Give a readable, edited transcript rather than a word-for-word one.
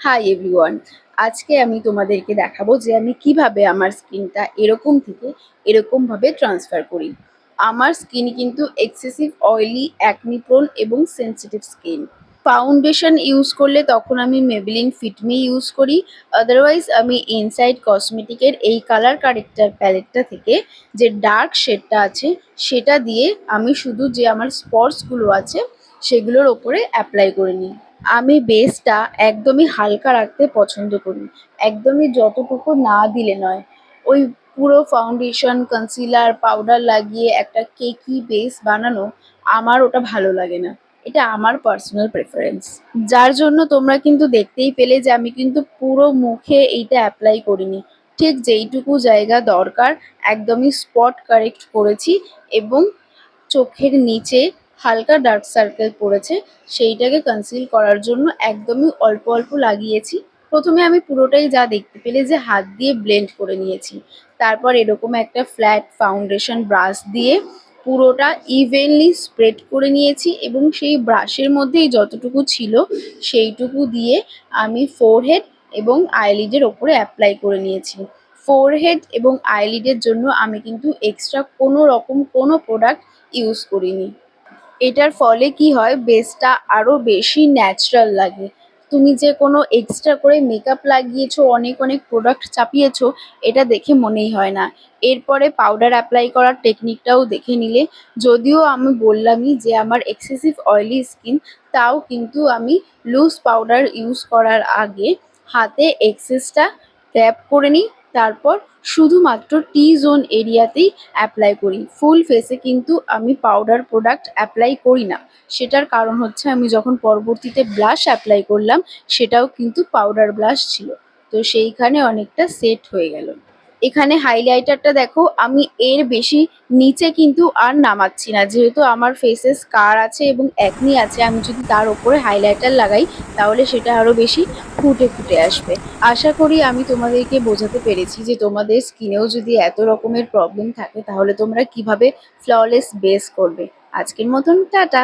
Hi everyone, আজকে আমি তোমাদেরকে দেখাবো যে আমি কিভাবে আমার স্কিনটা এরকম থেকে এরকমভাবে ট্রান্সফার করি। আমার স্কিন কিন্তু এক্সেসিভ অয়েলি, অ্যাকনি প্রোন এবং সেনসিটিভ স্কিন। ফাউন্ডেশন ইউজ করলে তখন আমি মেবলিন ফিটমি ইউজ করি। আদারওয়াইজ আমি ইনসাইড কসমেটিকের এই কালার কারেক্টার প্যালেটটা থেকে যে ডার্ক শেডটা আছে সেটা দিয়ে আমি শুধু যে আমার স্পটসগুলো আছে সেগুলোর ওপরে অ্যাপ্লাই করে নিই। আমি বেসটা একদমই হালকা রাখতে পছন্দ করি। একদমই যতটুকু না দিলে নয়। ওই পুরো ফাউন্ডেশন, কনসিলার, পাউডার লাগিয়ে একটা কেকি বেস বানানো আমার ওটা ভালো লাগে না। এটা আমার পার্সোনাল প্রেফারেন্স। যার জন্য তোমরা কিন্তু দেখতেই পেলে যে আমি কিন্তু পুরো মুখে এইটা অ্যাপ্লাই করিনি। ঠিক যেইটুকু জায়গা দরকার একদমই স্পট কারেক্ট করেছি এবং চোখের নিচে হালকা ডার্ক সার্কেল পড়েছে সেইটাকে কনসিল করার জন্য একদমই অল্প অল্প লাগিয়েছি। প্রথমে আমি পুরোটাই যা দেখতে পেলে যে হাত দিয়ে ব্লেন্ড করে নিয়েছি। তারপর এরকম একটা ফ্ল্যাট ফাউন্ডেশন ব্রাশ দিয়ে পুরোটা ইভেনলি স্প্রেড করে নিয়েছি এবং সেই ব্রাশের মধ্যেই যতটুকু ছিল সেইটুকু দিয়ে আমি ফোরহেড এবং আইলিডের ওপরে অ্যাপ্লাই করে নিয়েছি। ফোরহেড এবং আইলিডের জন্য আমি কিন্তু এক্সট্রা কোনো রকম কোনো প্রোডাক্ট ইউজ করিনি। এটার ফলে কি হয়, বেসটা আরো বেশি ন্যাচারাল লাগে। তুমি যে কোনো এক্সট্রা করে মেকআপ লাগিয়েছো, অনেক অনেক প্রোডাক্ট চাপিয়েছো, এটা দেখে মনেই হয় না। এরপরে পাউডার অ্যাপ্লাই করার টেকনিকটাও দেখে নিলে। যদিও আমি বললামই যে আমার এক্সেসিভ অয়েলি স্কিন, তাও কিন্তু আমি লুজ পাউডার ইউজ করার আগে হাতে এক্সেসটা ট্যাপ করে নিই। তারপর শুধুমাত্র টি জোন এরিয়াতেই অ্যাপ্লাই করি। ফুল ফেসে কিন্তু আমি পাউডার প্রোডাক্ট অ্যাপ্লাই করি না। সেটার কারণ হচ্ছে আমি যখন পরবর্তীতে ব্লাশ অ্যাপ্লাই করলাম সেটাও কিন্তু পাউডার ব্লাশ ছিল। তো সেইখানে অনেকটা সেট হয়ে গেল। এখানে হাইলাইটারটা দেখো, আমি এর বেশি নিচে কিন্তু আর নামাচ্ছি না। যেহেতু আমার ফেসে স্কার আছে এবং অ্যাকনি আছে, আমি যদি তার ওপরে হাইলাইটার লাগাই তাহলে সেটা আরো বেশি ফুটে ফুটে আসবে। আশা করি আমি তোমাদেরকে বোঝাতে পেরেছি যে তোমাদের স্কিনেও যদি এত রকমের প্রবলেম থাকে তাহলে তোমরা কিভাবে ফ্ললেস বেস করবে। আজকের মতন টাটা।